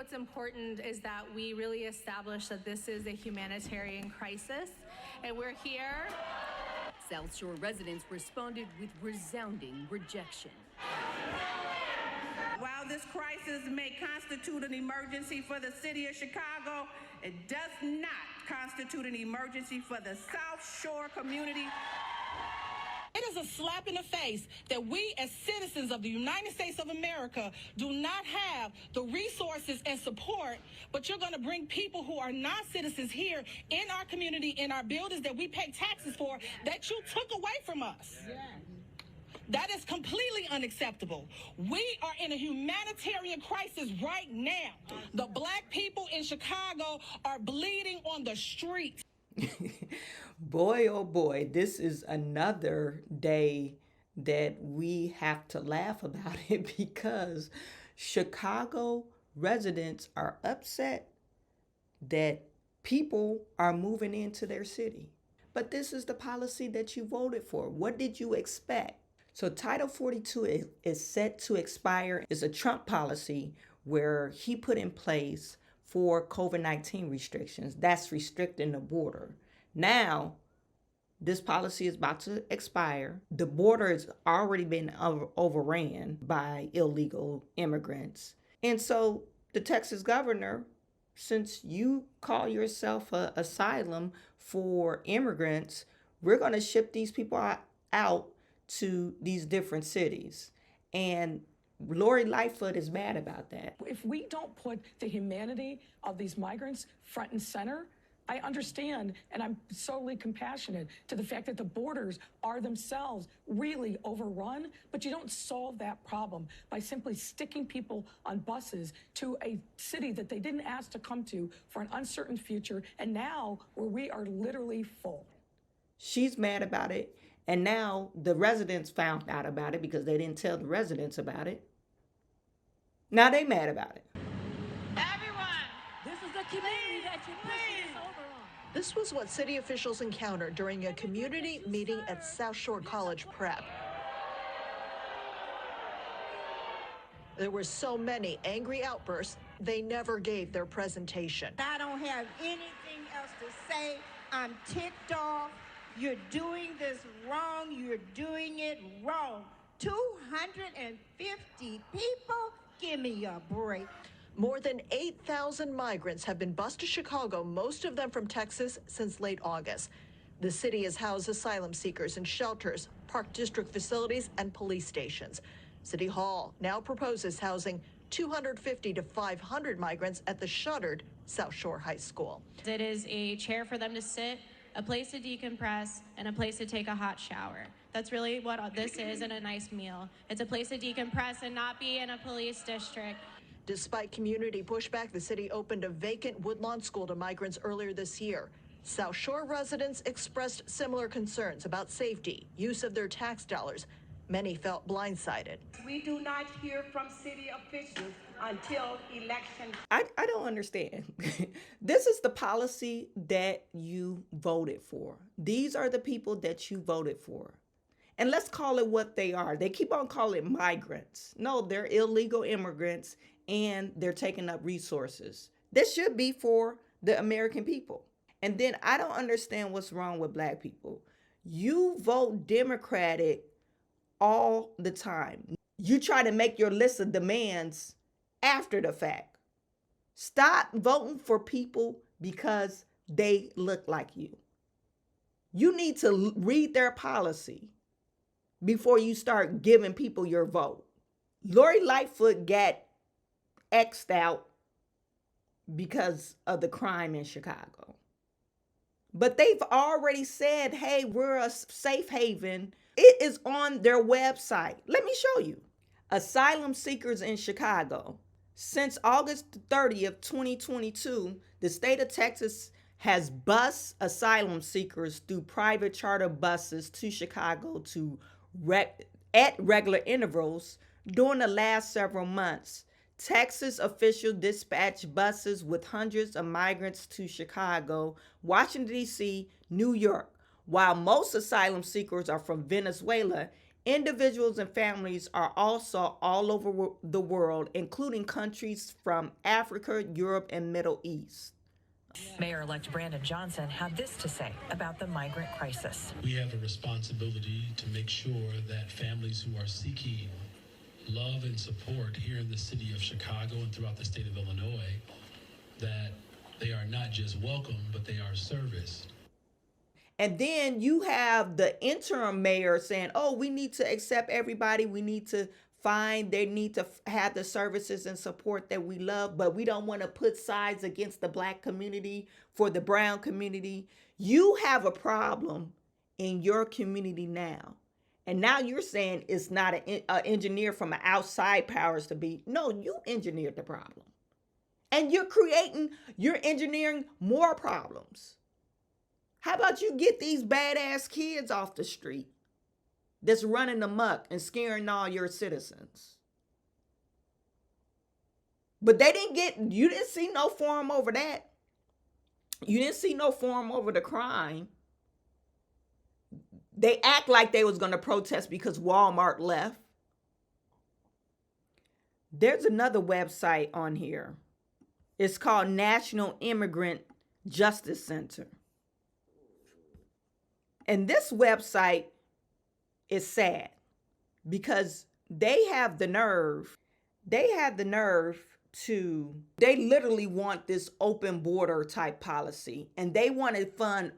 what's important is that we really establish that this is a humanitarian crisis, and we're here. South Shore residents responded with resounding rejection. While this crisis may constitute an emergency for the city of Chicago, it does not constitute an emergency for the South Shore community. It is a slap in the face that we as citizens of the United States of America do not have the resources and support, but you're going to bring people who are not citizens here in our community, in our buildings that we pay taxes for, that you took away from us. Yeah. That is completely unacceptable. We are in a humanitarian crisis right now. The black people in Chicago are bleeding on the streets. Boy, oh boy, this is another day that we have to laugh about it because Chicago residents are upset that people are moving into their city. But this is the policy that you voted for. What did you expect? So Title 42 is set to expire. It's a Trump policy where he put in place for COVID-19 restrictions. That's restricting the border. Now, this policy is about to expire. The border has already been overran by illegal immigrants. And so the Texas governor, since you call yourself an asylum for immigrants, we're going to ship these people out to these different cities. And Lori Lightfoot is mad about that. If we don't put the humanity of these migrants front and center, I understand, and I'm solely compassionate to the fact that the borders are themselves really overrun, but you don't solve that problem by simply sticking people on buses to a city that they didn't ask to come to for an uncertain future, and now where we are literally full. She's mad about it, and now the residents found out about it because they didn't tell the residents about it. Now they mad about it. Everyone, this is the community that you're pushing us over on. This was what city officials encountered during a community meeting at South Shore College Prep. There were so many angry outbursts, they never gave their presentation. I don't have anything else to say. I'm ticked off. You're doing this wrong. You're doing it wrong. 250 people? Give me a break. More than 8,000 migrants have been bused to Chicago, most of them from Texas, since late August. The city has housed asylum seekers in shelters, park district facilities, and police stations. City Hall now proposes housing 250 to 500 migrants at the shuttered South Shore High School. It is a chair for them to sit, a place to decompress, and a place to take a hot shower. That's really what this is, and a nice meal. It's a place to decompress and not be in a police district. Despite community pushback, the city opened a vacant Woodlawn school to migrants earlier this year. South Shore residents expressed similar concerns about safety, use of their tax dollars. Many felt blindsided. We do not hear from city officials until election. I don't understand. This is the policy that you voted for. These are the people that you voted for. And let's call it what they are. They keep on calling it migrants. No, they're illegal immigrants and they're taking up resources. This should be for the American people. And then I don't understand what's wrong with black people. You vote Democratic all the time. You try to make your list of demands after the fact. Stop voting for people because they look like you. You need to read their policy before you start giving people your vote. Lori Lightfoot got X'd out because of the crime in Chicago. But they've already said, hey, we're a safe haven. It is on their website. Let me show you. Asylum seekers in Chicago. Since August 30th, 2022, the state of Texas has bused asylum seekers through private charter buses to Chicago at regular intervals during the last several months. Texas officials dispatched buses with hundreds of migrants to Chicago, Washington, D.C., New York. While most asylum seekers are from Venezuela, Individuals and families are also all over the world, including countries from Africa, Europe, and Middle East. Mayor-elect Brandon Johnson had this to say about the migrant crisis. We have a responsibility to make sure that families who are seeking love and support here in the city of Chicago and throughout the state of Illinois, that they are not just welcome, but they are serviced. And then you have the interim mayor saying, oh, we need to accept everybody. We need to they need to have the services and support that we love, but we don't want to put sides against the Black community for the brown community. You have a problem in your community now. And now you're saying it's not an engineer from an outside powers to be. No, you engineered the problem. And you're engineering more problems. How about you get these badass kids off the street that's running amok and scaring all your citizens? But you didn't see no forum over that. You didn't see no forum over the crime. They act like they was going to protest because Walmart left. There's another website on here. It's called National Immigrant Justice Center. And this website is sad because they literally want this open border type policy, and they want to fund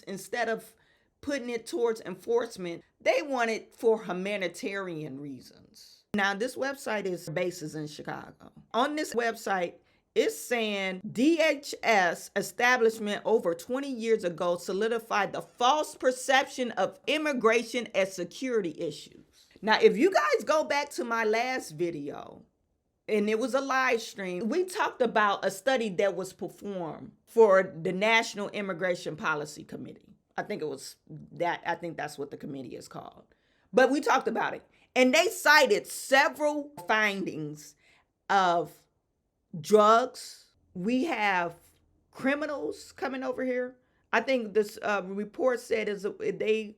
instead of putting it towards enforcement, they want it for humanitarian reasons. Now, this website is bases in Chicago. On this website, it's saying DHS establishment over 20 years ago solidified the false perception of immigration as security issues. Now, if you guys go back to my last video, and it was a live stream, we talked about a study that was performed for the National Immigration Policy Committee. I think that's what the committee is called. But we talked about it. And they cited several findings of drugs. We have criminals coming over here. I think this report said they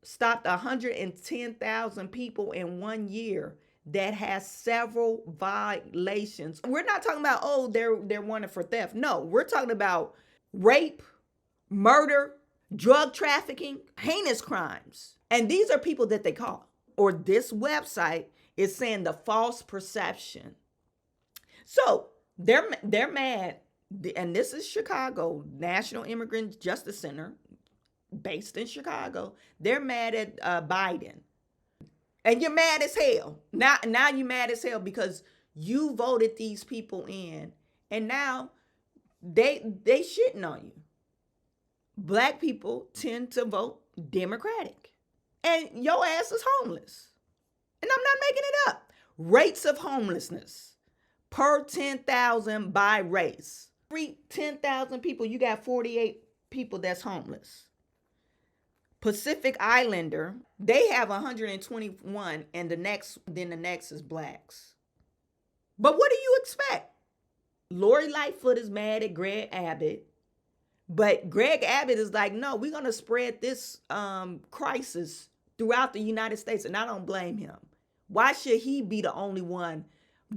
stopped 110,000 people in 1 year that has several violations. We're not talking about, they're wanted for theft. No, we're talking about rape, murder, drug trafficking, heinous crimes. And these are people that they caught. Or this website is saying the false perception. So they're mad. And this is Chicago, National Immigrant Justice Center, based in Chicago. They're mad at Biden. And you're mad as hell. Now you're mad as hell because you voted these people in. And now they shitting on you. Black people tend to vote Democratic. And your ass is homeless. And I'm not making it up. Rates of homelessness per 10,000 by race. Every 10,000 people, you got 48 people that's homeless. Pacific Islander, they have 121, and the next is blacks. But what do you expect? Lori Lightfoot is mad at Greg Abbott, but Greg Abbott is like, no, we're going to spread this crisis throughout the United States, and I don't blame him. Why should he be the only one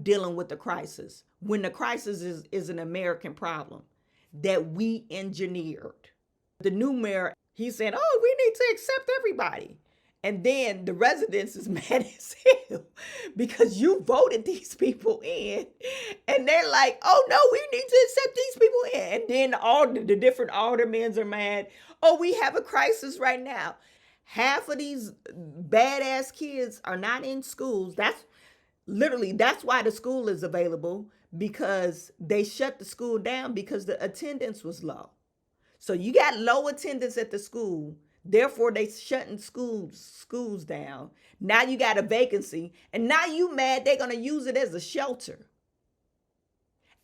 dealing with the crisis when the crisis is an American problem that we engineered? The new mayor, he said, we need to accept everybody. And then the residents is mad as hell because you voted these people in. And they're like, no, we need to accept these people in. And then all the different aldermen are mad. We have a crisis right now. Half of these badass kids are not in schools. That's why the school is available, because they shut the school down because the attendance was low. So you got low attendance at the school. Therefore, they shutting schools down. Now you got a vacancy. And now you mad they're going to use it as a shelter.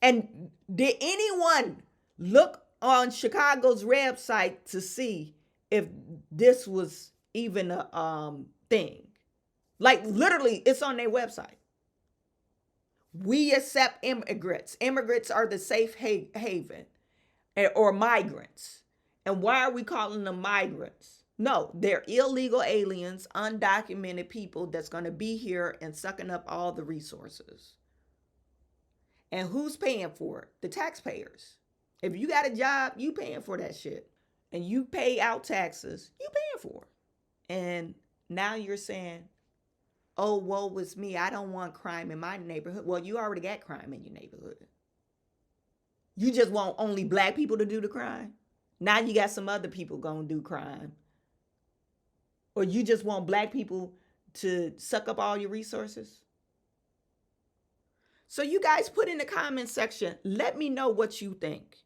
And did anyone look on Chicago's website to see if this was even a thing? Like, literally, it's on their website. We accept immigrants. Immigrants are the safe haven, or migrants. And why are we calling them migrants? No, they're illegal aliens, undocumented people that's going to be here and sucking up all the resources. And who's paying for it? The taxpayers. If you got a job, you paying for that shit. And you pay out taxes, you paying for it. And now you're saying, oh, woe is me. I don't want crime in my neighborhood. Well, you already got crime in your neighborhood. You just want only black people to do the crime. Now you got some other people gonna do crime. Or you just want black people to suck up all your resources? So you guys put in the comment section, let me know what you think.